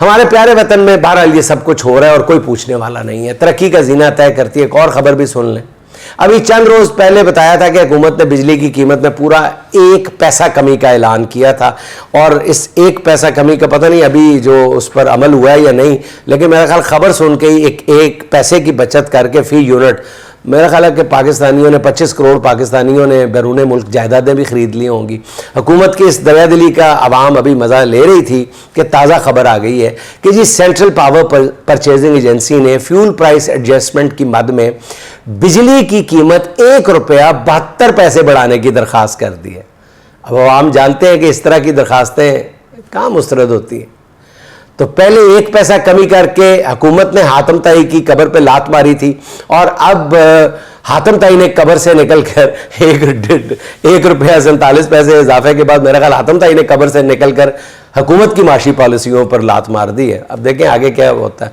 ہمارے پیارے وطن میں بہرحال یہ سب کچھ ہو رہا ہے اور کوئی پوچھنے والا نہیں ہے. ترقی کا زینہ طے کرتی ہے. ایک اور خبر بھی سن لیں. ابھی چند روز پہلے بتایا تھا کہ حکومت نے بجلی کی قیمت میں پورا 1 پیسہ کمی کا اعلان کیا تھا, اور اس 1 پیسہ کمی کا پتہ نہیں ابھی جو اس پر عمل ہوا ہے یا نہیں, لیکن میرا خیال خبر سن کے ہی ایک پیسے کی بچت کر کے فی یونٹ میرا خیال ہے کہ پاکستانیوں نے 25 کروڑ پاکستانیوں نے بیرون ملک جائیدادیں بھی خرید لی ہوں گی. حکومت کی اس دریا دلی کا عوام ابھی مزہ لے رہی تھی کہ تازہ خبر آ گئی ہے کہ جی سینٹرل پاور پرچیزنگ ایجنسی نے فیول پرائس ایڈجسٹمنٹ کی مد میں بجلی کی قیمت 1 روپیہ 72 پیسے بڑھانے کی درخواست کر دی ہے. اب عوام جانتے ہیں کہ اس طرح کی درخواستیں کہاں مسترد ہوتی ہیں. تو پہلے 1 پیسہ کمی کر کے حکومت نے حاتم طائی کی قبر پہ لات ماری تھی, اور اب حاتم طائی نے قبر سے نکل کر 1 روپیہ 47 پیسے اضافے کے بعد میرا خیال حاتم طائی نے قبر سے نکل کر حکومت کی معاشی پالیسیوں پر لات مار دی ہے. اب دیکھیں آگے کیا ہوتا ہے.